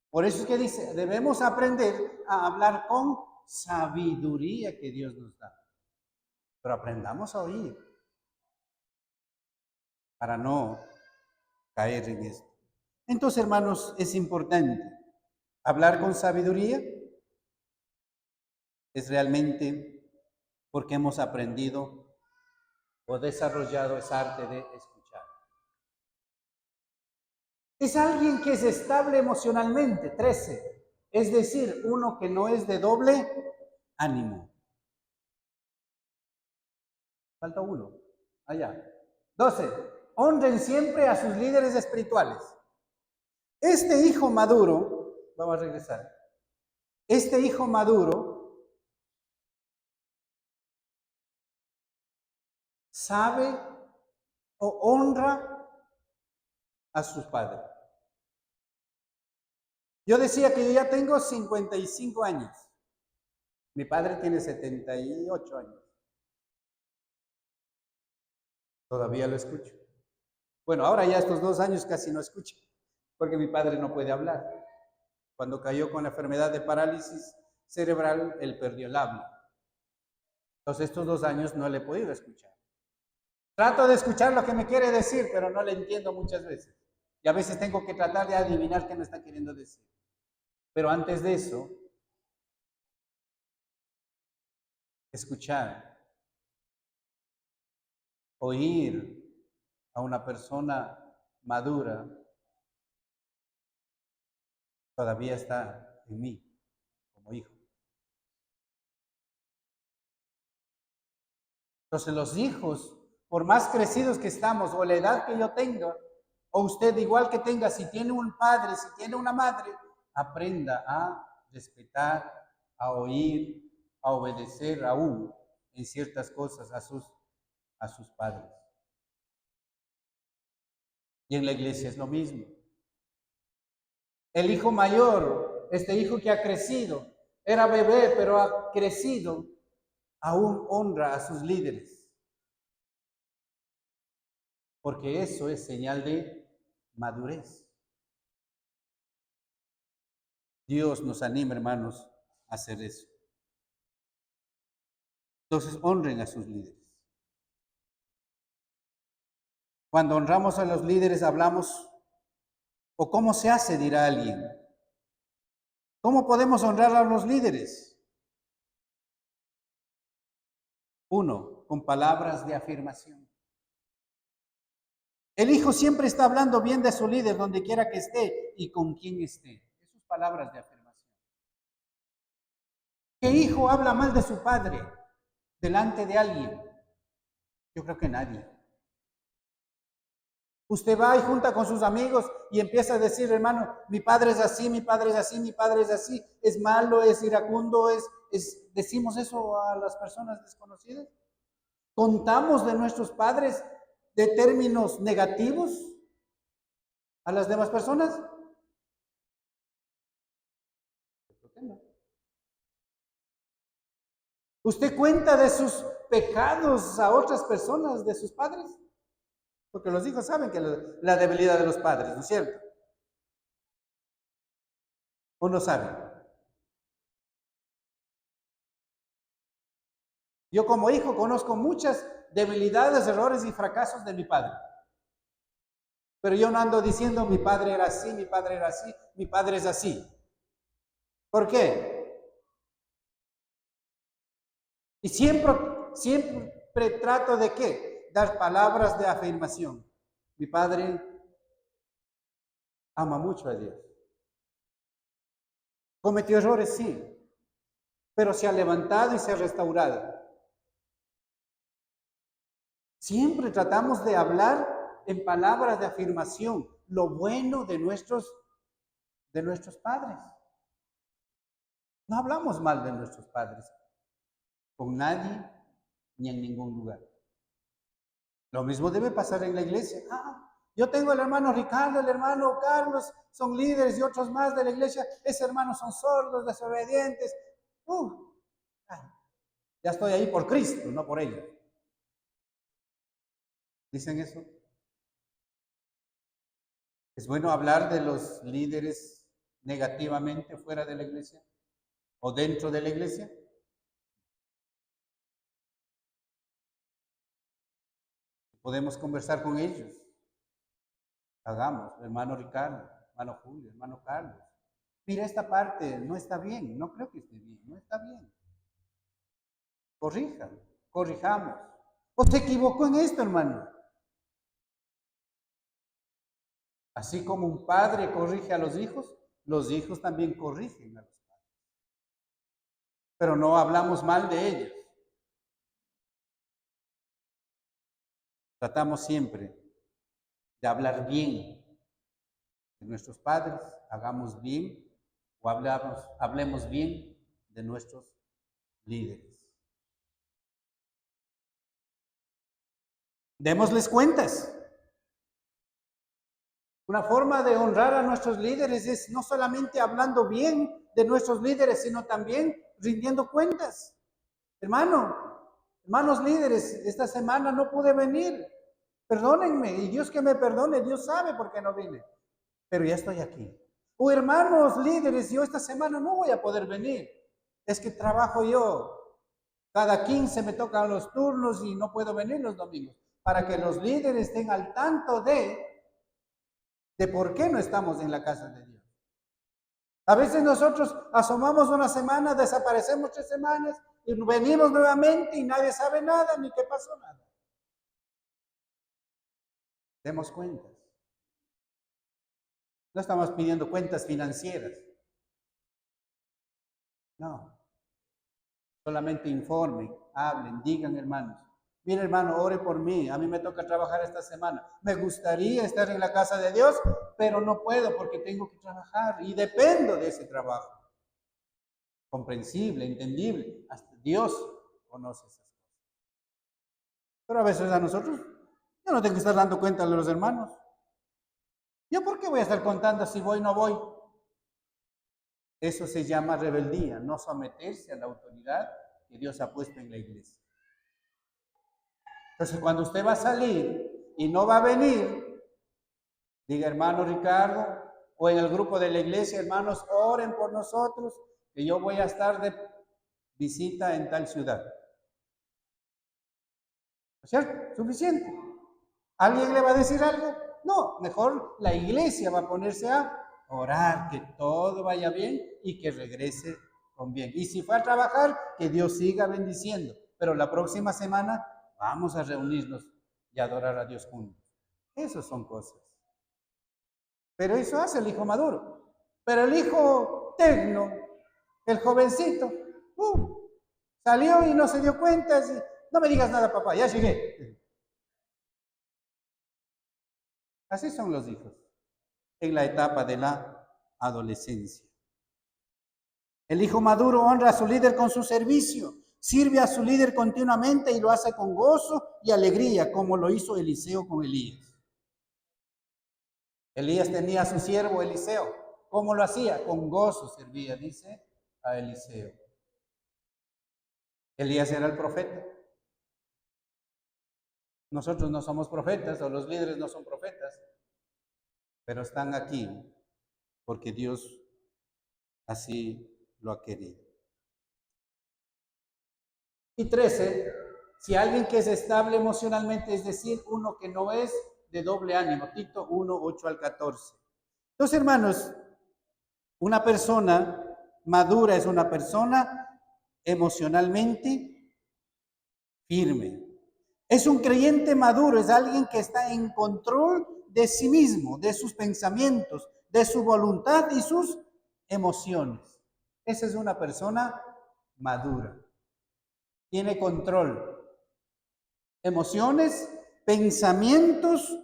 Por eso es que dice, debemos aprender a hablar con sabiduría que Dios nos da. Pero aprendamos a oír para no caer en esto. Entonces, hermanos, es importante hablar con sabiduría. Es realmente porque hemos aprendido o desarrollado esa arte de escuchar. Es alguien que es estable emocionalmente, 13. Es decir, uno que no es de doble ánimo. Falta uno. Allá. 12. Honren siempre a sus líderes espirituales. Este hijo maduro, vamos a regresar. Este hijo maduro sabe o honra a sus padres. Yo decía que yo ya tengo 55 años. Mi padre tiene 78 años. Todavía lo escucho. Bueno, ahora ya estos 2 años casi no escucho, porque mi padre no puede hablar. Cuando cayó con la enfermedad de parálisis cerebral, él perdió el habla. Entonces estos 2 años no le he podido escuchar. Trato de escuchar lo que me quiere decir, pero no le entiendo muchas veces. Y a veces tengo que tratar de adivinar qué me está queriendo decir. Pero antes de eso, escuchar, oír a una persona madura, todavía está en mí como hijo. Entonces los hijos, por más crecidos que estamos, o la edad que yo tenga, o usted igual que tenga, si tiene un padre, si tiene una madre, aprenda a respetar, a oír, a obedecer aún en ciertas cosas a sus padres. Y en la iglesia es lo mismo. El hijo mayor, este hijo que ha crecido, era bebé, pero ha crecido, aún honra a sus líderes. Porque eso es señal de madurez. Dios nos anima, hermanos, a hacer eso. Entonces, honren a sus líderes. Cuando honramos a los líderes hablamos, o cómo se hace, dirá alguien. ¿Cómo podemos honrar a los líderes? Uno, con palabras de afirmación. El hijo siempre está hablando bien de su líder donde quiera que esté y con quien esté. Esas palabras de afirmación. ¿Qué hijo habla mal de su padre delante de alguien? Yo creo que nadie. Usted va y junta con sus amigos y empieza a decir, hermano, mi padre es así, mi padre es así, mi padre es así, es malo, es iracundo, decimos eso a las personas desconocidas. ¿Contamos de nuestros padres de términos negativos a las demás personas? ¿Por qué no? ¿Usted cuenta de sus pecados a otras personas, de sus padres? Porque los hijos saben que la debilidad de los padres, ¿no es cierto? ¿O no saben? Yo como hijo conozco muchas debilidades, errores y fracasos de mi padre. Pero yo no ando diciendo mi padre era así, mi padre era así, mi padre es así. ¿Por qué? Y siempre trato de ¿qué? Dar palabras de afirmación. Mi padre ama mucho a Dios. Cometió errores, sí, pero se ha levantado y se ha restaurado. Siempre tratamos de hablar en palabras de afirmación, lo bueno de nuestros padres. No hablamos mal de nuestros padres, con nadie ni en ningún lugar. Lo mismo debe pasar en la iglesia. Yo tengo el hermano Ricardo, el hermano Carlos, son líderes y otros más de la iglesia. Esos hermanos son sordos, desobedientes. Ya estoy ahí por Cristo, no por ellos. ¿Dicen eso? ¿Es bueno hablar de los líderes negativamente fuera de la iglesia o dentro de la iglesia? Podemos conversar con ellos. Hagamos, hermano Ricardo, hermano Julio, hermano Carlos. Mira, esta parte no está bien, no creo que esté bien, no está bien. Corrijamos. O se equivocó en esto, hermano. Así como un padre corrige a los hijos también corrigen a los padres. Pero no hablamos mal de ellos. Tratamos siempre de hablar bien de nuestros padres, hagamos bien o hablemos bien de nuestros líderes. Démosles cuentas. Una forma de honrar a nuestros líderes es no solamente hablando bien de nuestros líderes, sino también rindiendo cuentas. Hermanos líderes, esta semana no pude venir. Perdónenme, y Dios que me perdone, Dios sabe por qué no vine, pero ya estoy aquí. O hermanos líderes, yo esta semana no voy a poder venir. Es que trabajo yo. Cada 15 me tocan los turnos y no puedo venir los domingos. Para que los líderes estén al tanto de por qué no estamos en la casa de Dios. A veces nosotros asomamos una semana, desaparecemos 3 semanas y venimos nuevamente y nadie sabe nada ni qué pasó nada. Demos cuentas. No estamos pidiendo cuentas financieras. No. Solamente informen, hablen, digan, hermanos. Mira, hermano, ore por mí. A mí me toca trabajar esta semana. Me gustaría estar en la casa de Dios, pero no puedo porque tengo que trabajar y dependo de ese trabajo. Comprensible, entendible. Hasta Dios conoce esas cosas. Pero a veces a nosotros, yo no tengo que estar dando cuenta de los hermanos. ¿Yo por qué voy a estar contando si voy o no voy? Eso se llama rebeldía, no someterse a la autoridad que Dios ha puesto en la iglesia. Entonces, cuando usted va a salir y no va a venir, diga, hermano Ricardo, o en el grupo de la iglesia, hermanos, oren por nosotros, que yo voy a estar de visita en tal ciudad. ¿No es cierto? Suficiente. ¿Alguien le va a decir algo? No, mejor la iglesia va a ponerse a orar, que todo vaya bien y que regrese con bien. Y si fue a trabajar, que Dios siga bendiciendo. Pero la próxima semana vamos a reunirnos y adorar a Dios juntos. Esas son cosas. Pero eso hace el hijo maduro. Pero el hijo tecno, el jovencito, salió y no se dio cuenta. Así, no me digas nada, papá, ya llegué. Así son los hijos en la etapa de la adolescencia. El hijo maduro honra a su líder con su servicio, sirve a su líder continuamente y lo hace con gozo y alegría, como lo hizo Eliseo con Elías. Elías tenía a su siervo Eliseo. ¿Cómo lo hacía? Con gozo servía, dice, a Eliseo. Elías era el profeta. Nosotros no somos profetas, o los líderes no son profetas, pero están aquí porque Dios así lo ha querido. Y 13, si alguien que es estable emocionalmente, es decir, uno que no es de doble ánimo, Tito 1, 8 al 14. Entonces, hermanos, una persona madura es una persona emocionalmente firme. Es un creyente maduro, es alguien que está en control de sí mismo, de sus pensamientos, de su voluntad y sus emociones. Esa es una persona madura. Tiene control. Emociones, pensamientos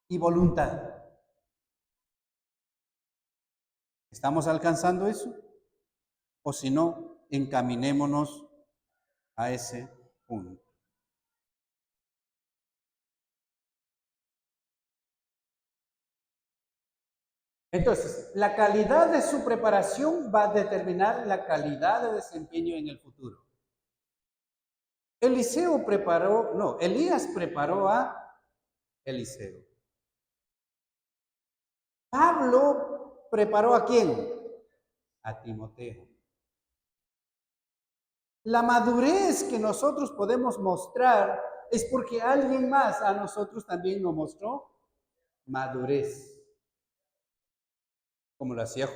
y voluntad. ¿Estamos alcanzando eso? O si no, encaminémonos a ese punto. Entonces, la calidad de su preparación va a determinar la calidad de desempeño en el futuro. Elías preparó a Eliseo. Pablo preparó ¿a quién? A Timoteo. La madurez que nosotros podemos mostrar es porque alguien más a nosotros también nos mostró madurez. Como lo hacía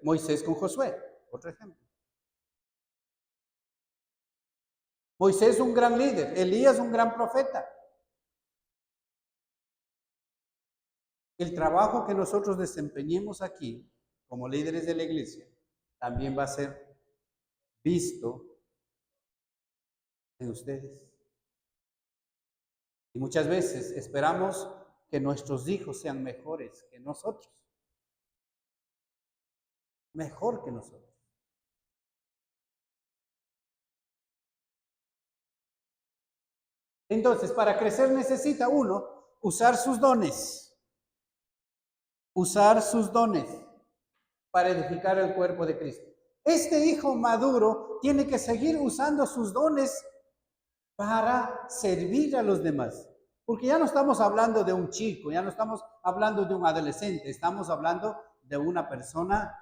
Moisés con Josué, otro ejemplo. Moisés un gran líder, Elías un gran profeta. El trabajo que nosotros desempeñemos aquí como líderes de la iglesia también va a ser visto en ustedes. Y muchas veces esperamos que nuestros hijos sean mejores que nosotros. Mejor que nosotros. Entonces, para crecer necesita uno usar sus dones. Usar sus dones para edificar el cuerpo de Cristo. Este hijo maduro tiene que seguir usando sus dones para servir a los demás. Porque ya no estamos hablando de un chico, ya no estamos hablando de un adolescente, estamos hablando de una persona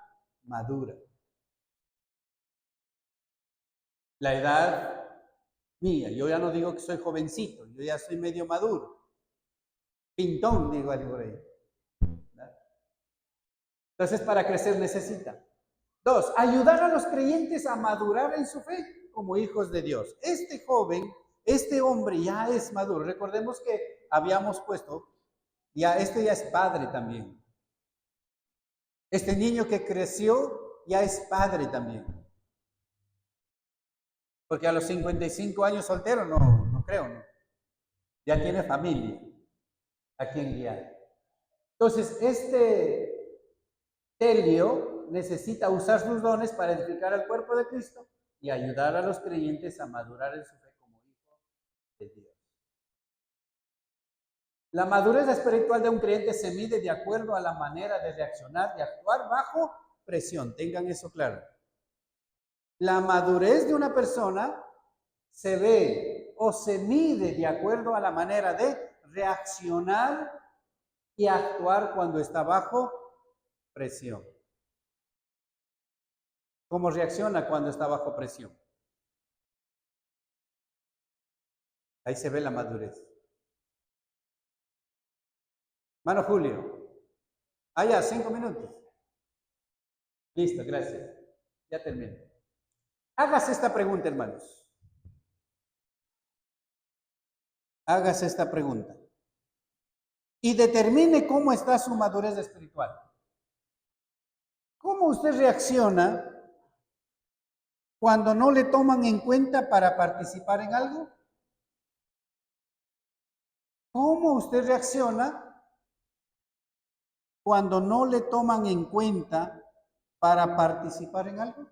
madura. La edad mía, yo ya no digo que soy jovencito, yo ya soy medio maduro. Pintón, digo algo por ahí. Entonces, para crecer necesita. 2, ayudar a los creyentes a madurar en su fe como hijos de Dios. Este joven, este hombre ya es maduro. Recordemos que habíamos puesto, este ya es padre también. Este niño que creció ya es padre también. Porque a los 55 años soltero, no creo, ¿no? Ya tiene familia a quien guiar. Entonces, este Telio necesita usar sus dones para edificar al cuerpo de Cristo y ayudar a los creyentes a madurar en su fe como hijos de Dios. La madurez espiritual de un creyente se mide de acuerdo a la manera de reaccionar y actuar bajo presión. Tengan eso claro. La madurez de una persona se ve o se mide de acuerdo a la manera de reaccionar y actuar cuando está bajo presión. ¿Cómo reacciona cuando está bajo presión? Ahí se ve la madurez. Mano Julio. Ah, ya, 5 minutos. Listo, gracias. Ya termino. Hágase esta pregunta, hermanos. Hágase esta pregunta. Y determine cómo está su madurez espiritual. ¿Cómo usted reacciona cuando no le toman en cuenta para participar en algo? ¿Cómo usted reacciona cuando no le toman en cuenta para participar en algo?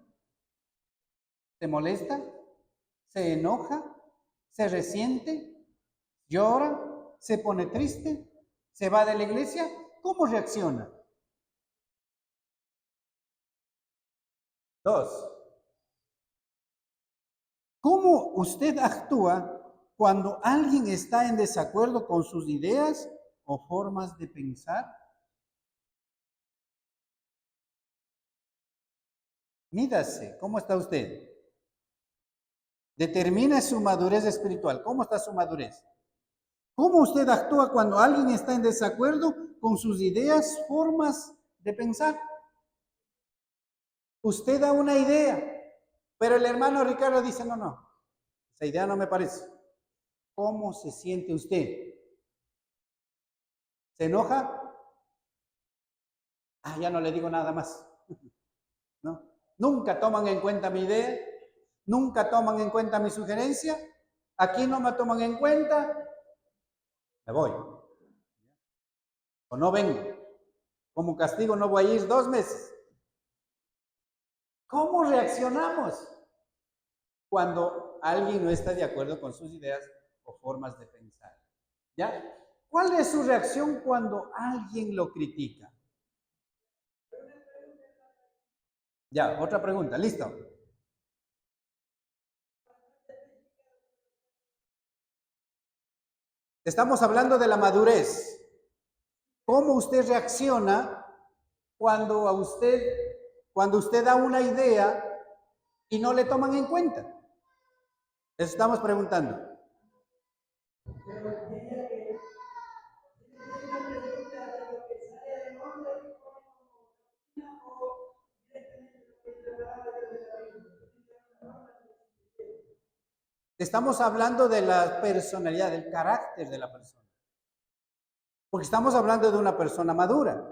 ¿Se molesta? ¿Se enoja? ¿Se resiente? ¿Llora? ¿Se pone triste? ¿Se va de la iglesia? ¿Cómo reacciona? 2. ¿Cómo usted actúa cuando alguien está en desacuerdo con sus ideas o formas de pensar? Mídase, ¿cómo está usted? Determina su madurez espiritual. ¿Cómo está su madurez? ¿Cómo usted actúa cuando alguien está en desacuerdo con sus ideas, formas de pensar? Usted da una idea, pero el hermano Ricardo dice, no, no, esa idea no me parece. ¿Cómo se siente usted? ¿Se enoja? Ah, ya no le digo nada más. ¿No? Nunca toman en cuenta mi idea, nunca toman en cuenta mi sugerencia. Aquí no me toman en cuenta, me voy. O no vengo. Como castigo no voy a ir 2 meses. ¿Cómo reaccionamos cuando alguien no está de acuerdo con sus ideas o formas de pensar? ¿Ya? ¿Cuál es su reacción cuando alguien lo critica? Ya, otra pregunta, listo. Estamos hablando de la madurez. ¿Cómo usted reacciona cuando usted da una idea y no le toman en cuenta? Eso estamos preguntando. Estamos hablando de la personalidad, del carácter de la persona. Porque estamos hablando de una persona madura.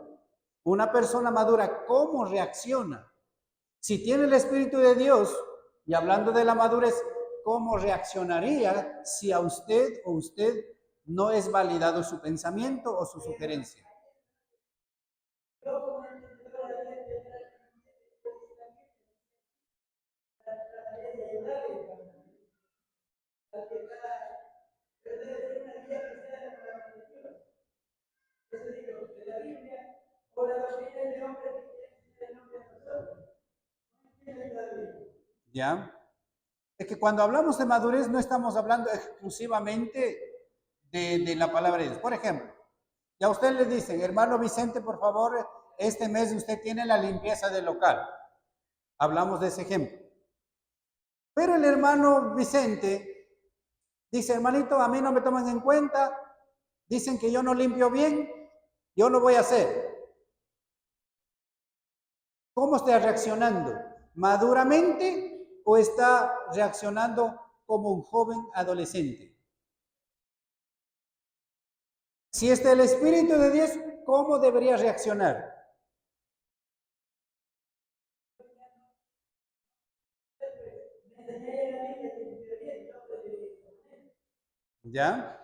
Una persona madura, ¿cómo reacciona? Si tiene el Espíritu de Dios, y hablando de la madurez, ¿cómo reaccionaría si a usted o usted no es validado su pensamiento o su sugerencia? ¿Ya? Es que cuando hablamos de madurez no estamos hablando exclusivamente de la palabra de Dios. Por ejemplo, ya a usted le dicen, hermano Vicente, por favor, este mes usted tiene la limpieza del local. Hablamos de ese ejemplo. Pero el hermano Vicente dice, hermanito, a mí no me toman en cuenta, dicen que yo no limpio bien, yo lo voy a hacer. ¿Cómo está reaccionando? ¿Maduramente o está reaccionando como un joven adolescente? Si es el Espíritu de Dios, ¿cómo debería reaccionar? ¿Ya?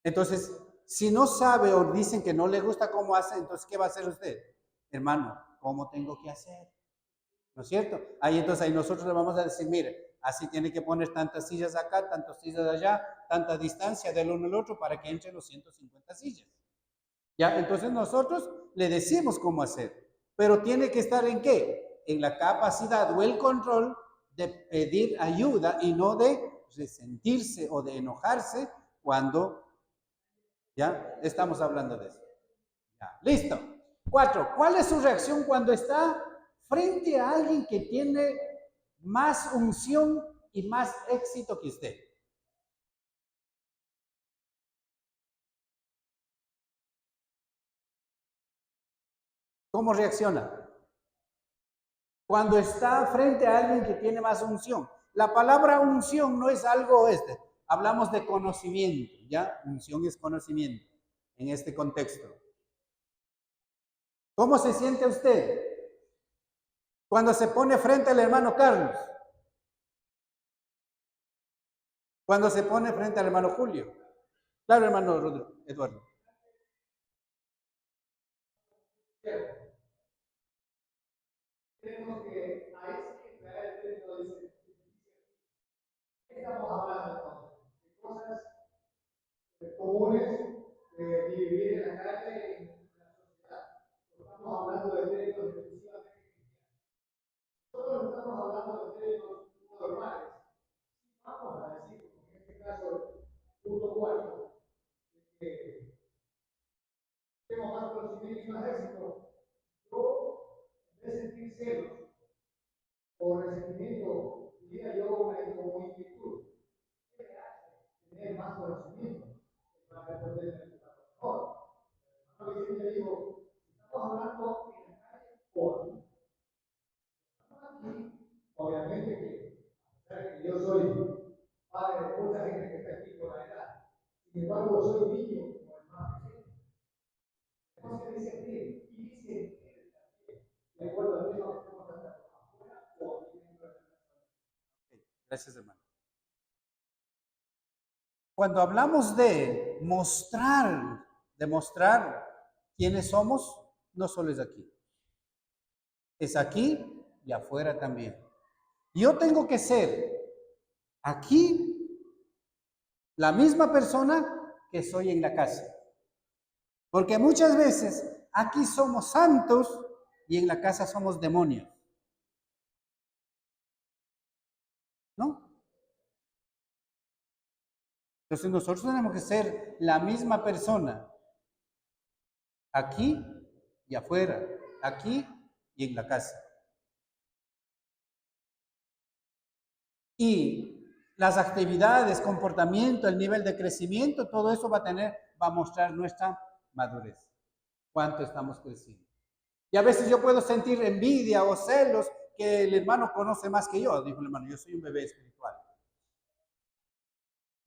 Entonces, si no sabe o dicen que no le gusta cómo hace, entonces, ¿qué va a hacer usted? Hermano, ¿cómo tengo que hacer? ¿No es cierto? Ahí entonces ahí nosotros le vamos a decir, mire, así tiene que poner tantas sillas acá, tantas sillas allá, tanta distancia del uno al otro para que entren los 150 sillas. Ya, entonces nosotros le decimos cómo hacer, pero tiene que estar en qué? En la capacidad o el control de pedir ayuda y no de resentirse o de enojarse cuando ya estamos hablando de eso. Ya, listo. 4. ¿Cuál es su reacción cuando está frente a alguien que tiene más unción y más éxito que usted? ¿Cómo reacciona? Cuando está frente a alguien que tiene más unción. La palabra unción no es algo hablamos de conocimiento, ¿ya? Unción es conocimiento en este contexto. ¿Cómo se siente usted cuando se pone frente al hermano Carlos? Cuando se pone frente al hermano Julio. Claro, hermano Eduardo. Tenemos que ahí sí traer el término de estamos hablando de cosas comunes de vivir en la calle, en la sociedad. No estamos hablando de términos exclusivamente cristianos. Nosotros no estamos hablando de términos normales. Vamos a decir, en este caso, punto 4, que tengo más conocimiento y más éxito. Yo, en vez de sentir celos o resentimiento, diría yo como inquietud, ¿qué me hace tener más conocimiento para poder explicar mejor? Yo siempre digo, estamos hablando en la calle hoy. Obviamente que yo soy padre de mucha gente que está aquí con la edad. Sin embargo, soy niño como el más pequeño. Tenemos que discernir y discernir también. De acuerdo a Dios, que estamos hablando afuera o aquí dentro de la casa. Gracias, hermano. Cuando hablamos de demostrar quiénes somos, no solo es aquí. Es aquí y afuera también. Yo tengo que ser aquí la misma persona que soy en la casa. Porque muchas veces aquí somos santos y en la casa somos demonios. ¿No? Entonces nosotros tenemos que ser la misma persona aquí y afuera, aquí y en la casa. Y las actividades, comportamiento, el nivel de crecimiento, todo eso va a mostrar nuestra madurez. Cuánto estamos creciendo. Y a veces yo puedo sentir envidia o celos que el hermano conoce más que yo. Dijo el hermano, yo soy un bebé espiritual.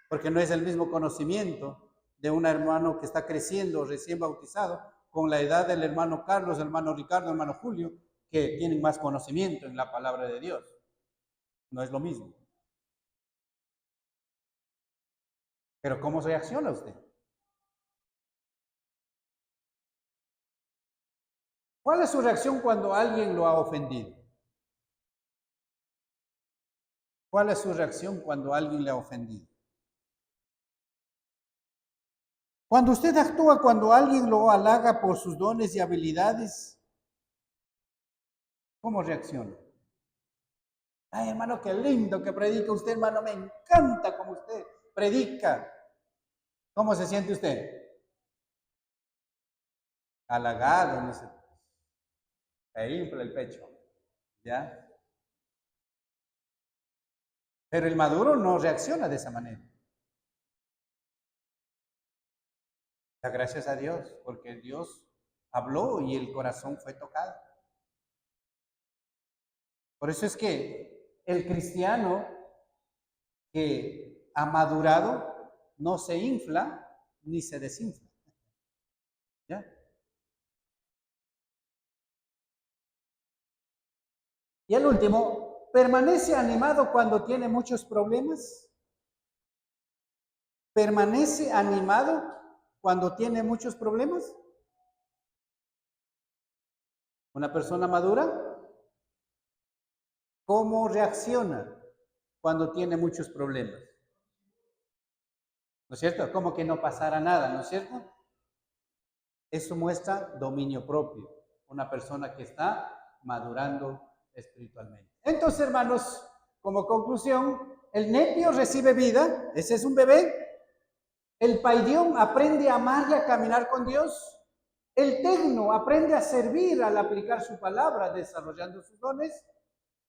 Porque no es el mismo conocimiento de un hermano que está creciendo, recién bautizado, con la edad del hermano Carlos, hermano Ricardo, hermano Julio, que tienen más conocimiento en la palabra de Dios. No es lo mismo. Pero ¿cómo reacciona usted? ¿Cuál es su reacción cuando alguien lo ha ofendido? ¿Cuál es su reacción cuando alguien le ha ofendido? Cuando usted actúa, cuando alguien lo halaga por sus dones y habilidades, ¿cómo reacciona? Ay, hermano, qué lindo que predica usted, hermano, me encanta como usted predica. ¿Cómo se siente usted? Halagado, no sé. E infla el pecho, ¿ya? Pero el maduro no reacciona de esa manera. Da gracias a Dios, porque Dios habló y el corazón fue tocado. Por eso es que el cristiano que ha madurado no se infla ni se desinfla. ¿Ya? Y el último, ¿permanece animado cuando tiene muchos problemas? ¿Permanece animado cuando tiene muchos problemas? Una persona madura, ¿cómo reacciona cuando tiene muchos problemas? ¿No es cierto? Como que no pasara nada, ¿no es cierto? Eso muestra dominio propio, una persona que está madurando espiritualmente. Entonces, hermanos, como conclusión, el nepio recibe vida, ese es un bebé. El paidión aprende a amar y a caminar con Dios. El tecno aprende a servir al aplicar su palabra, desarrollando sus dones.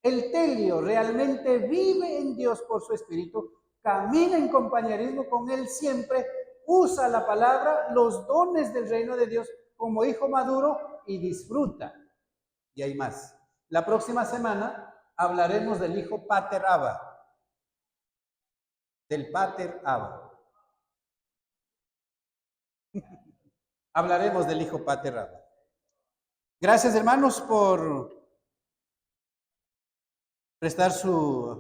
El telio realmente vive en Dios por su espíritu, camina en compañerismo con Él siempre, usa la palabra, los dones del reino de Dios como hijo maduro y disfruta. Y hay más. La próxima semana hablaremos del hijo Pater Abba. Del Pater Abba. Hablaremos del hijo Pater Abba. Gracias, hermanos, por prestar su